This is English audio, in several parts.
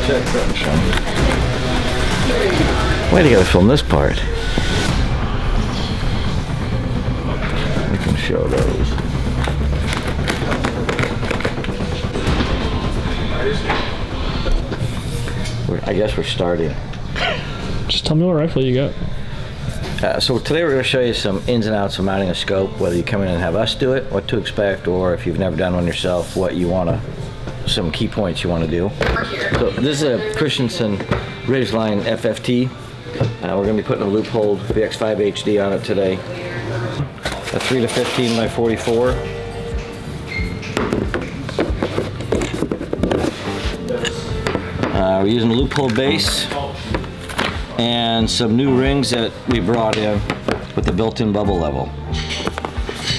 check that, Sean. Why do you gotta film this part? We can show those. I guess we're starting. Just tell me what rifle you got. So today we're going to show you some ins and outs of mounting a scope, whether you come in and have us do it, what to expect, or if you've never done one yourself, what you want to, some key points you want to do. So this is a Christensen Ridgeline FFT. We're going to be putting a loophole VX5 HD on it today. A 3 to 15 by 44. We're using a loophole base and some new rings that we brought in with the built-in bubble level.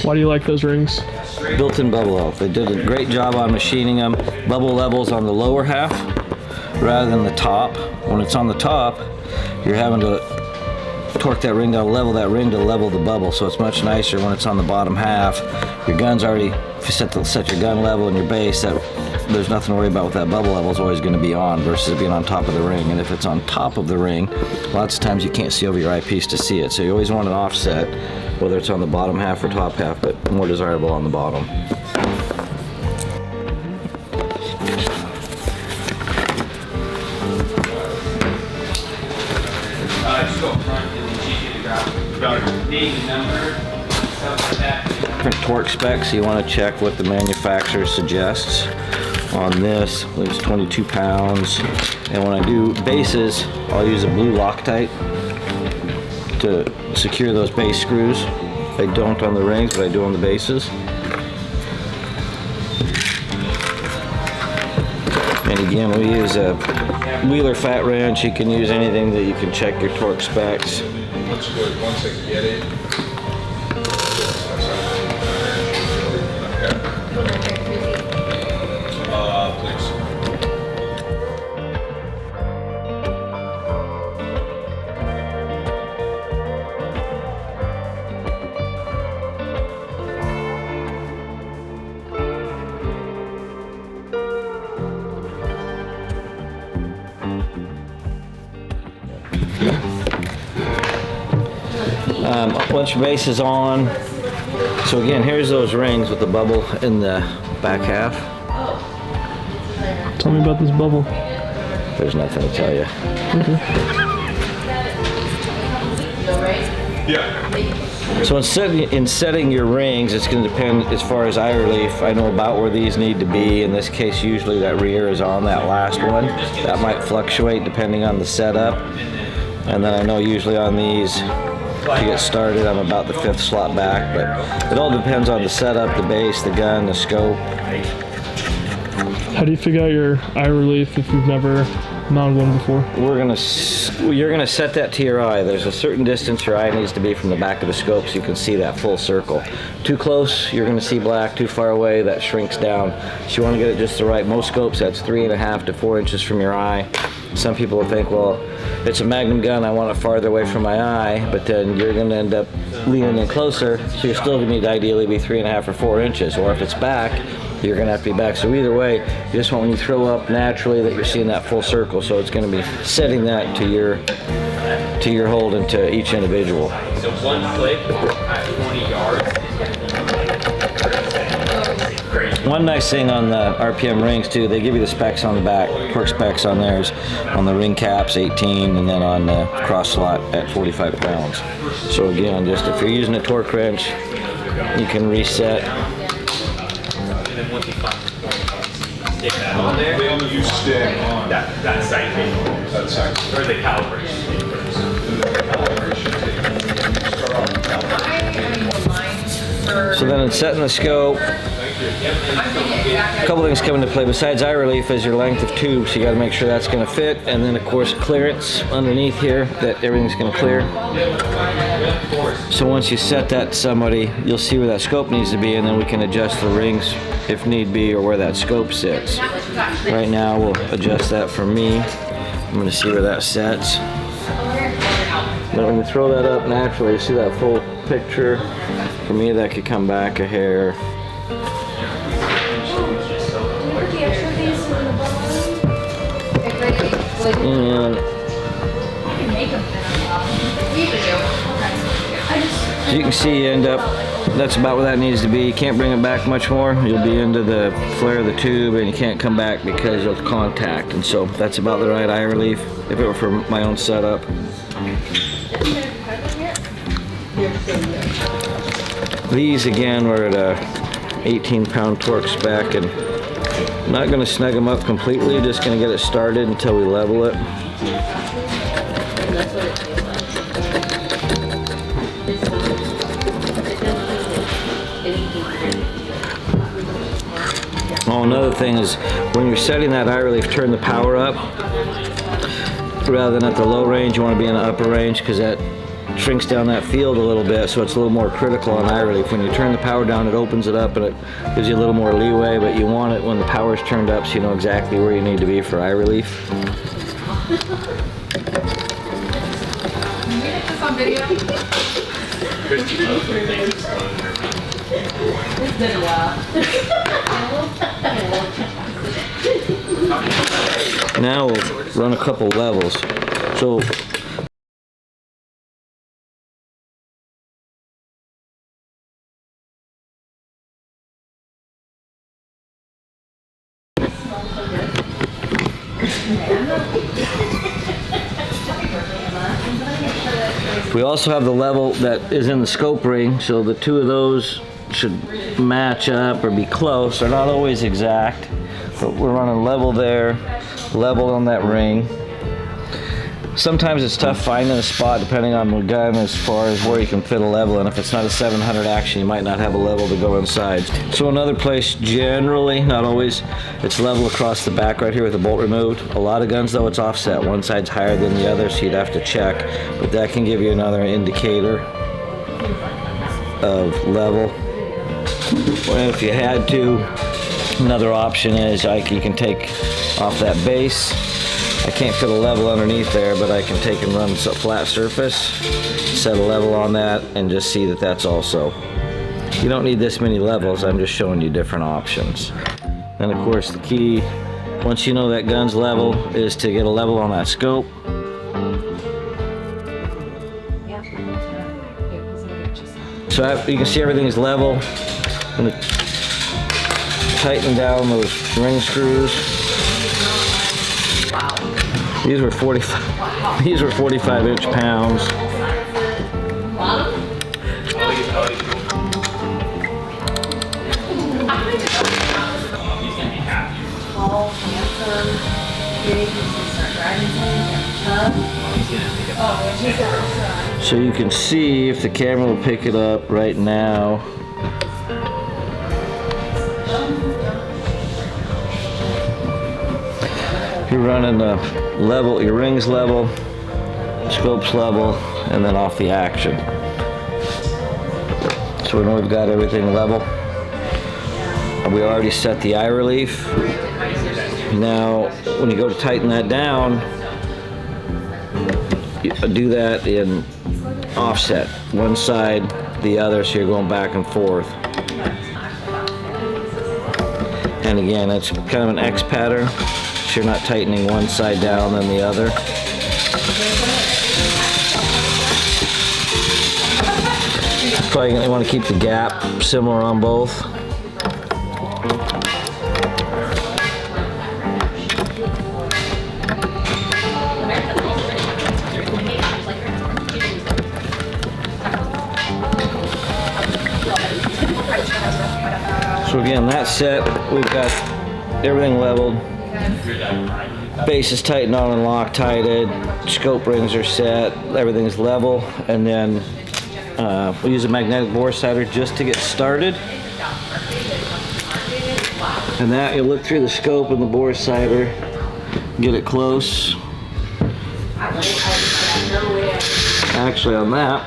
Why do you like those rings? Built-in bubble level. They did a great job on machining them. Bubble levels on the lower half rather than the top. When it's on the top, you're having to torque that ring down, level that ring to level the bubble, so it's much nicer when it's on the bottom half. Your gun's already, if you set your gun level and your base, there's nothing to worry about with that bubble level. Is always going to be on versus being on top of the ring. And if it's on top of the ring, lots of times you can't see over your eyepiece to see it. So you always want an offset, whether it's on the bottom half or top half, but more desirable on the bottom. Just go front and then change it to grab name and number, stuff like that. Different torque specs, you want to check what the manufacturer suggests. On this, I believe it's 22 pounds. And when I do bases, I'll use a blue Loctite to secure those base screws. I don't on the rings, but I do on the bases. And again, we use a Wheeler fat wrench. You can use anything that you can check your torque specs. Once I get it. Please. Once your base is on, so again, here's those rings with the bubble in the back half. Tell me about this bubble. There's nothing to tell you. Yeah. So in setting your rings, it's going to depend as far as eye relief. I know about where these need to be. In this case, usually that rear is on that last one. That might fluctuate depending on the setup. And then I know usually on these, to get started, I'm about the 5th slot back, but it all depends on the setup, the base, the gun, the scope. How do you figure out your eye relief if you've never mounted one before? You're gonna set that to your eye. There's a certain distance your eye needs to be from the back of the scope so you can see that full circle. Too close, you're gonna see black. Too far away, that shrinks down. So you want to get it just the right. Most scopes, that's 3.5 to 4 inches from your eye. Some people will think, well, it's a Magnum gun, I want it farther away from my eye, but then you're going to end up leaning in closer, so you're still going to need to ideally be 3.5 or 4 inches, or if it's back, you're going to have to be back. So either way, you just want when you throw up naturally that you're seeing that full circle, so it's going to be setting that to your hold and to each individual. So one click at 20 yards. One nice thing on the RPM rings too, they give you the specs on the back, torque specs on theirs, on the ring caps 18, and then on the cross slot at 45 pounds. So again, just if you're using a torque wrench, you can reset. And then once you stick that on there, When you stick on that sight that side. or the calibration. So then in setting the scope, a couple things come into play besides eye relief is your length of tube, so you got to make sure that's going to fit, and then of course clearance underneath here, that everything's going to clear. So once you set that to somebody, you'll see where that scope needs to be, and then we can adjust the rings if need be, or where that scope sits. Right now we'll adjust that for me. I'm going to see where that sets. Then when you throw that up naturally, you see that full picture. For me, that could come back a hair. And as you can see, you end up, that's about where that needs to be. You can't bring it back much more. You'll be into the flare of the tube and you can't come back because of contact. And so that's about the right eye relief if it were for my own setup. These again were at a 18-pound torque spec, and I'm not going to snug them up completely, just going to get it started until we level it. Oh, another thing is when you're setting that eye relief, turn the power up. Rather than at the low range, you want to be in the upper range because that shrinks down that field a little bit, so it's a little more critical on eye relief. When you turn the power down, it opens it up and it gives you a little more leeway, but you want it when the power's turned up so you know exactly where you need to be for eye relief. It's been a while. Now we'll run a couple levels. So we also have the level that is in the scope ring, so the two of those should match up or be close. They're not always exact, but we're running level there, level on that ring. Sometimes it's tough finding a spot depending on the gun as far as where you can fit a level, and if it's not a 700 action, you might not have a level to go inside. So another place, generally, not always, it's level across the back right here with the bolt removed. A lot of guns though, it's offset. One side's higher than the other, so you'd have to check, but that can give you another indicator of level. Well, if you had to, another option is you can take off that base. I can't fit a level underneath there, but I can take and run a flat surface, set a level on that, and just see that that's also. You don't need this many levels, I'm just showing you different options. And of course the key, once you know that gun's level, is to get a level on that scope. So you can see everything is level. I'm going to tighten down those ring screws. These were 45. These were 45-inch pounds. Tall, handsome, big, you can start driving things. So you can see if the camera will pick it up right now. You're running the level, your rings level, scopes level, and then off the action. So we know we've got everything level. We already set the eye relief. Now, when you go to tighten that down, you do that in offset, one side, the other, so you're going back and forth. And again, it's kind of an X pattern. You're not tightening one side down than the other. Probably going to want to keep the gap similar on both. So again, that's set. We've got everything leveled. Base is tightened on and Loctited. Scope rings are set. Everything's level. And then we use a magnetic Boresighter just to get started. And that, you look through the scope and the Boresighter, get it close. Actually, on that,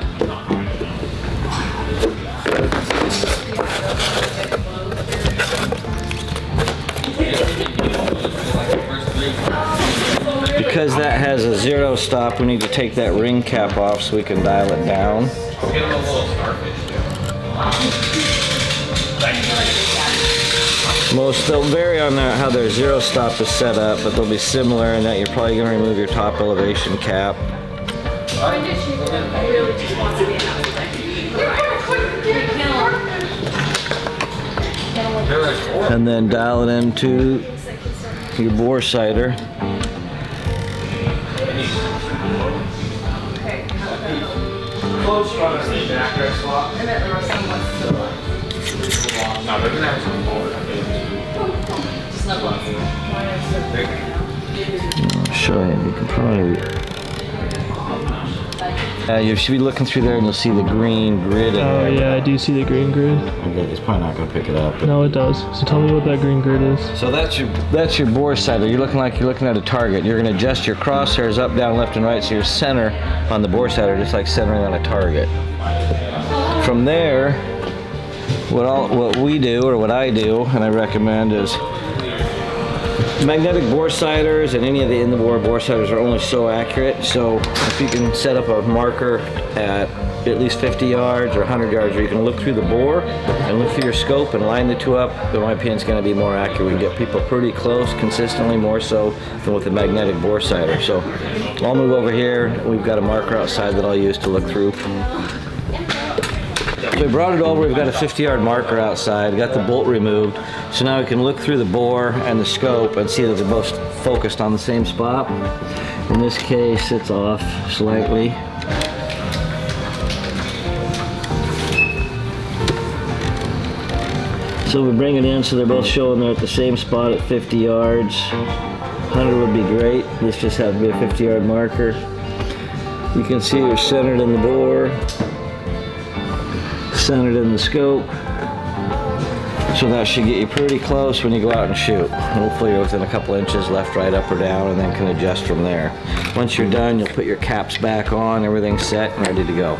because that has a zero stop, we need to take that ring cap off so we can dial it down. They'll vary on how their zero stop is set up, but they'll be similar in that you're probably going to remove your top elevation cap. Really just wants to be another thing. And then dial it into your Boresighter. Close front of the back swap. And then there was some less to No, they're gonna have some forward. just not lots. I'll show you. You can probably. You should be looking through there and you'll see the green grid in Oh there. yeah, I do see the green grid. Okay, it's probably not going to pick it up. But. No, it does. So tell me what that green grid is. So that's your Boresighter. You're looking at a target. You're going to adjust your crosshairs up, down, left, and right, so your center on the Boresighter just like centering on a target. From there, what we do or what I do, and I recommend is magnetic Boresighters and any of the in-the-bore Boresighters are only so accurate. So if you can set up a marker at least 50 yards or 100 yards where you can look through the bore and look through your scope and line the two up, in my opinion, it's going to be more accurate. We can get people pretty close consistently, more so than with the magnetic Boresighter. So I'll move over here. We've got a marker outside that I'll use to look through. So we brought it over, we've got a 50-yard marker outside, got the bolt removed, so now we can look through the bore and the scope and see that they're both focused on the same spot. In this case, it's off slightly. So we bring it in so they're both showing they're at the same spot at 50 yards. 100 would be great. This just has to be a 50-yard marker. You can see they're centered in the bore, centered in the scope. So that should get you pretty close when you go out and shoot. Hopefully you're within a couple inches, left, right, up or down, and then can adjust from there. Once you're done, you'll put your caps back on, everything's set and ready to go.